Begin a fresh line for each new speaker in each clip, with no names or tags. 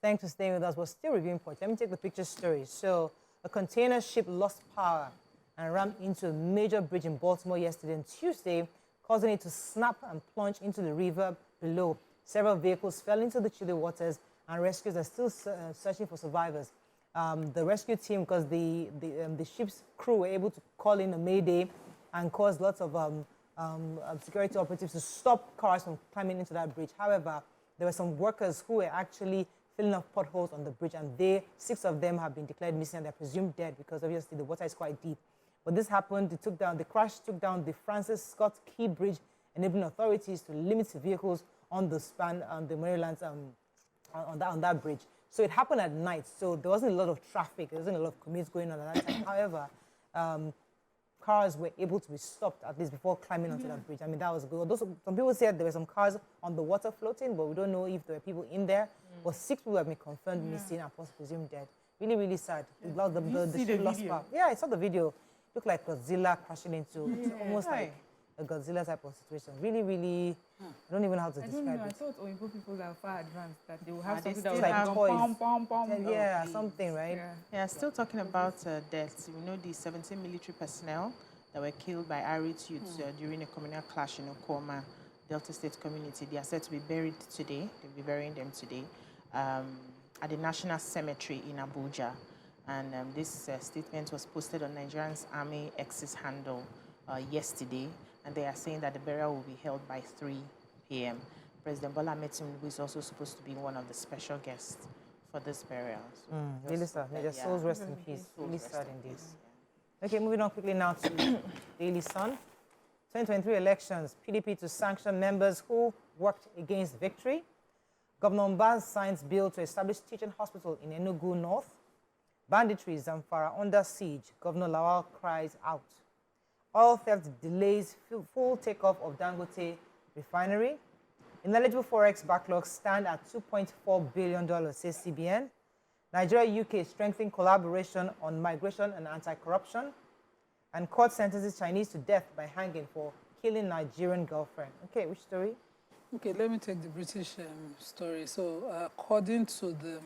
Thanks for staying with us. We're still reviewing points. Let me take the picture story. So, a container ship lost power and rammed into a major bridge in Baltimore yesterday and Tuesday, causing it to snap and plunge into the river below. Several vehicles fell into the chilly waters, and rescuers are still searching for survivors. The rescue team, because the ship's crew were able to call in a mayday and caused lots of security operatives to stop cars from climbing into that bridge. However, there were some workers who were actually filling up potholes on the bridge, and 6 of them have been declared missing, and they're presumed dead because obviously the water is quite deep. But this happened, the crash took down the Francis Scott Key Bridge, enabling authorities to limit vehicles on the span on the Maryland's on that bridge. So it happened at night, so there wasn't a lot of traffic, there wasn't a lot of commutes going on at that time. However, cars were able to be stopped at least before climbing onto that bridge. I mean, that was good. Some people said there were some cars on the water floating, but we don't know if there were people in there. But 6 people have been confirmed missing and presumed dead. Really, really sad. The ship lost power. Yeah, I saw the video. Looked like Godzilla crashing into almost like a Godzilla type of situation. Really, really, I don't even know how to describe it.
I thought Oyibo people are far advanced, that they will have something
that
that
like
toys.
Yeah, something, right?
Yeah, still talking about deaths. We know the 17 military personnel that were killed by irate youths during a communal clash in Okoma, Delta State community. They are said to be buried today. They'll be burying them today at the National Cemetery in Abuja. And this statement was posted on Nigerian Army X's handle yesterday. And they are saying that the burial will be held by 3 p.m. President Bola Ahmed Tinubu is also supposed to be one of the special guests for this burial. So
really sad. May their souls rest in peace. Really sad indeed. Okay, moving on quickly now to Daily Sun. 2023 elections, PDP to sanction members who worked against victory. Governor Mbaz signs bill to establish teaching hospital in Enugu North. Banditry, Zamfara under siege. Governor Lawal cries out. Oil theft delays full takeoff of Dangote refinery. Ineligible forex backlogs stand at $2.4 billion, says CBN. Nigeria-UK strengthen collaboration on migration and anti-corruption. And court sentences Chinese to death by hanging for killing Nigerian girlfriend. Okay, which story?
Okay, let me take the British story. So, according to the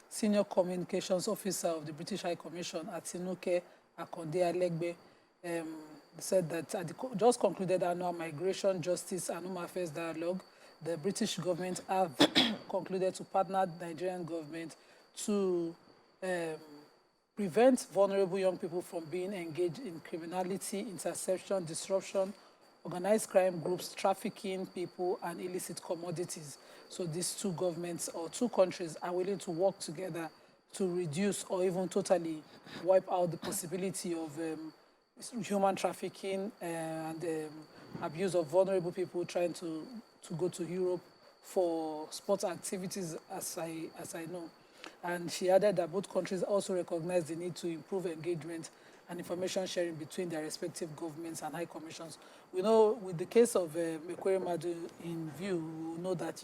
Senior Communications Officer of the British High Commission, Atinuke Akonde Alegbe, said that at the just concluded annual Migration, Justice and Home Affairs Dialogue, the British government have concluded to partner the Nigerian government to prevent vulnerable young people from being engaged in criminality, interception, disruption, organized crime groups, trafficking people, and illicit commodities. So these 2 governments or 2 countries are willing to work together to reduce or even totally wipe out the possibility of human trafficking and abuse of vulnerable people trying to go to Europe for sports activities, as I know. And she added that both countries also recognize the need to improve engagement and information sharing between their respective governments and high commissions. We know with the case of Mekwere Madu in view, we know that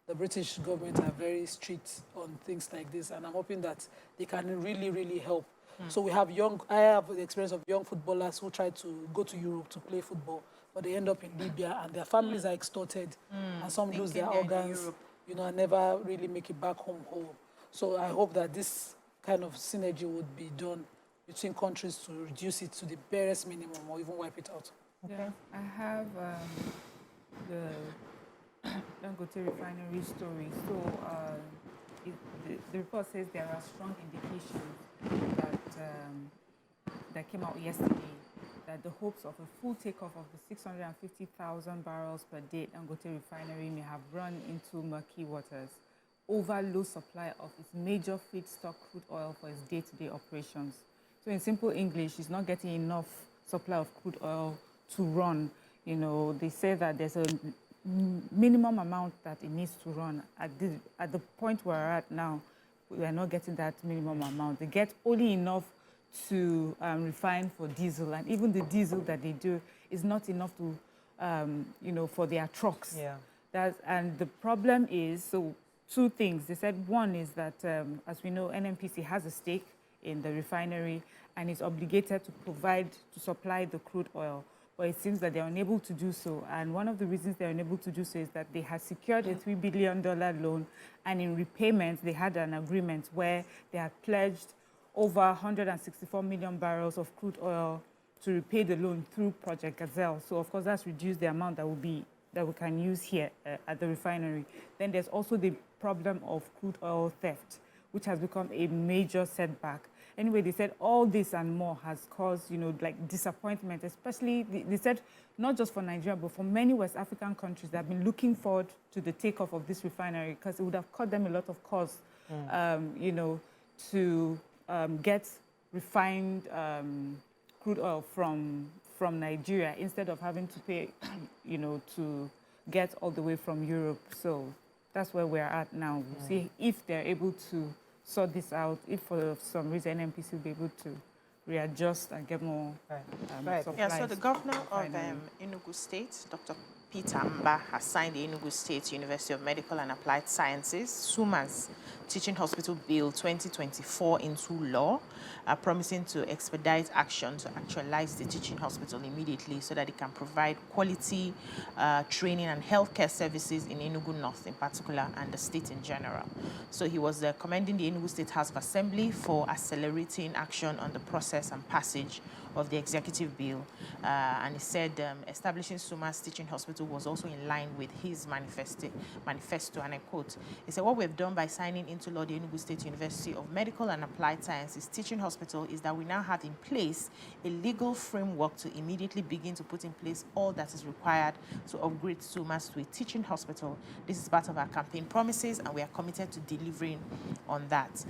the British government are very strict on things like this, and I'm hoping that they can really, really help. So I have the experience of young footballers who try to go to Europe to play football, but they end up in Libya and their families are extorted, and some lose their organs, and never really make it back home whole. So I hope that this kind of synergy would be done between countries to reduce it to the barest minimum or even wipe it out.
Okay. Yeah, I have the Dangote refinery story. So the report says there are strong indications that came out yesterday that the hopes of a full takeoff of the 650,000 barrels per day Dangote refinery may have run into murky waters over low supply of its major feedstock crude oil for its day-to-day operations. So in simple English, it's not getting enough supply of crude oil to run. They say that there's a minimum amount that it needs to run. At the point we're at now, we are not getting that minimum amount. They get only enough to refine for diesel, and even the diesel that they do is not enough to, for their trucks. Yeah. And the problem is, so 2 things. They said one is that, as we know, NNPC has a stake in the refinery and is obligated to supply the crude oil. but it seems that they're unable to do so. And one of the reasons they're unable to do so is that they had secured a $3 billion loan, and in repayment, they had an agreement where they had pledged over 164 million barrels of crude oil to repay the loan through Project Gazelle. So, of course, that's reduced the amount that we can use here at the refinery. Then there's also the problem of crude oil theft, which has become a major setback. Anyway, they said all this and more has caused, like disappointment, especially, they said, not just for Nigeria, but for many West African countries that have been looking forward to the takeoff of this refinery, because it would have cut them a lot of costs, to get refined crude oil from Nigeria instead of having to pay, to get all the way from Europe. So that's where we're at now. We'll see if they're able to sort this out, if for some reason NNPC will be able to readjust and get more supplies.
Yeah, so the governor of Enugu State, Dr. Peter Mba, has signed the Enugu State University of Medical and Applied Sciences, SUMA's Teaching Hospital Bill 2024 into law, promising to expedite action to actualize the teaching hospital immediately so that it can provide quality training and healthcare services in Enugu North in particular and the state in general. So he was commending the Enugu State House of Assembly for accelerating action on the process and passage of the executive bill. And he said establishing SUMA's teaching hospital was also in line with his manifesto, and I quote, he said, what we've done by signing into law the Enugu State University of Medical and Applied Sciences teaching hospital is that we now have in place a legal framework to immediately begin to put in place all that is required to upgrade SUMA's to a teaching hospital. This is part of our campaign promises, and we are committed to delivering on that.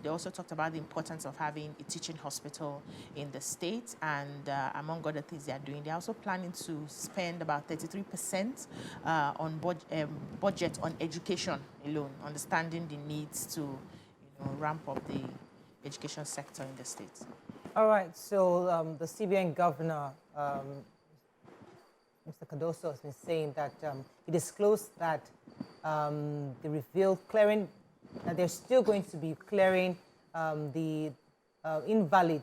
They also talked about the importance of having a teaching hospital in the state, and among other things they are doing, they're also planning to spend about 33% on budget on education alone, understanding the needs to ramp up the education sector in the state.
All right, so the CBN governor, Mr. Cardoso, has been saying that he disclosed that they revealed clearing that they're still going to be clearing the invalid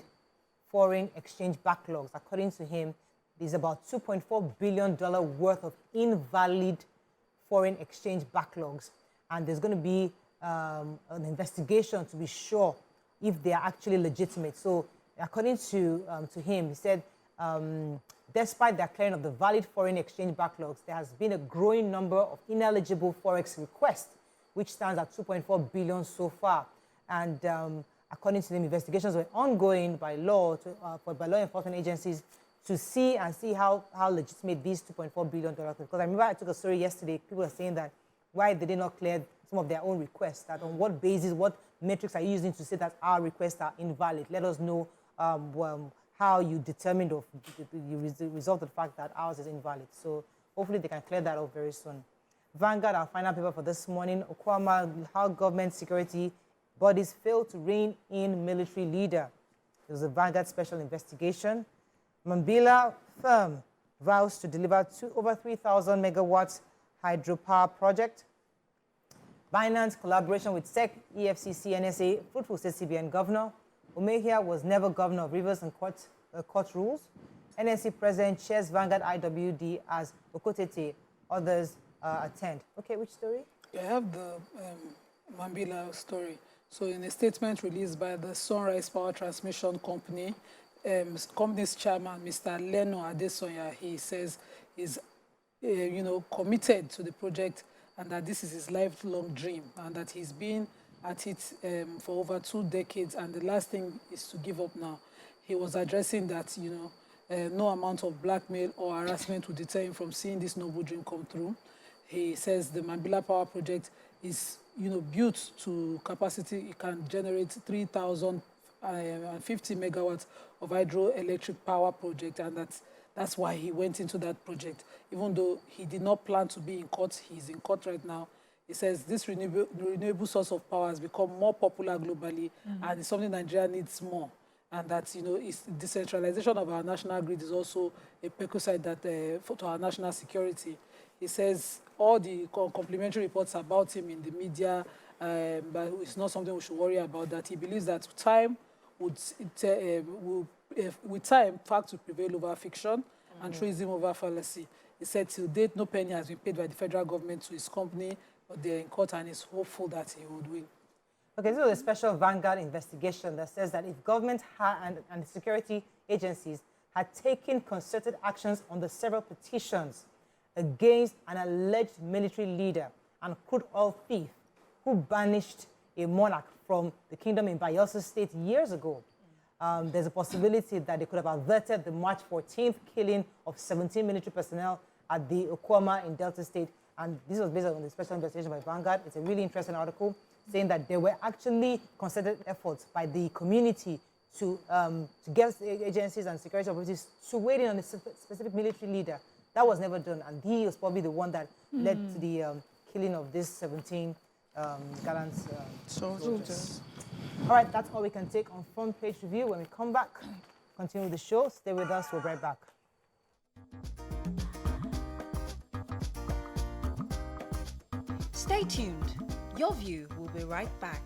foreign exchange backlogs. According to him, there's about $2.4 billion worth of invalid foreign exchange backlogs. And there's going to be an investigation to be sure if they are actually legitimate. So according to him, he said, despite the clearing of the valid foreign exchange backlogs, there has been a growing number of ineligible forex requests, which stands at 2.4 billion so far. And according to them, investigations were ongoing by law enforcement agencies to see how legitimate these 2.4 billion dollars. Because I remember I took a story yesterday. People were saying that why they did not clear some of their own requests. That on what basis, what metrics are you using to say that our requests are invalid? Let us know how you determined or you resolved the fact that ours is invalid. So hopefully they can clear that up very soon. Vanguard, our final paper for this morning, Okwama, how government security bodies fail to rein in military leader. It was a Vanguard special investigation. Mambila firm vows to deliver over 3,000 megawatts hydropower project. Binance collaboration with SEC, EFCC, NSA, fruitful state CBN governor. Umehia was never governor of Rivers and court rules. NSC president chairs Vanguard IWD as Okotete. Others attend. Okay, which story?
I have the Mambila story. So in a statement released by the Sunrise Power Transmission Company, company's chairman, Mr. Leno Adesoya, he says he's committed to the project and that this is his lifelong dream and that he's been at it for over 2 decades and the last thing is to give up now. He was addressing that, no amount of blackmail or harassment will deter him from seeing this noble dream come through. He says the Mambila Power Project is, built to capacity. It can generate 3,050 megawatts of hydroelectric power project, and that's why he went into that project. Even though he did not plan to be in court, he's in court right now. He says this renewable source of power has become more popular globally, and it's something Nigeria needs more. And that, it's decentralization of our national grid is also a prerequisite that to our national security. He says all the complimentary reports about him in the media, but it's not something we should worry about, that he believes that with time, fact will prevail over fiction, and truism over fallacy. He said, till date, no penny has been paid by the federal government to his company, but they're in court and is hopeful that he would win.
Okay, this was a special Vanguard investigation that says that if government and security agencies had taken concerted actions on the several petitions against an alleged military leader and crude oil thief who banished a monarch from the kingdom in Bayelsa State years ago, there's a possibility that they could have averted the March 14th killing of 17 military personnel at the Okwama in Delta State. And this was based on the special investigation by Vanguard. It's a really interesting article saying that there were actually concerted efforts by the community to get agencies and security authorities to weigh in on a specific military leader. That was never done, and he was probably the one that led to the killing of these 17 gallant soldiers. All right, that's all we can take on Front Page Review. When we come back, continue the show. Stay with us. We'll be right back.
Stay tuned. Your View will be right back.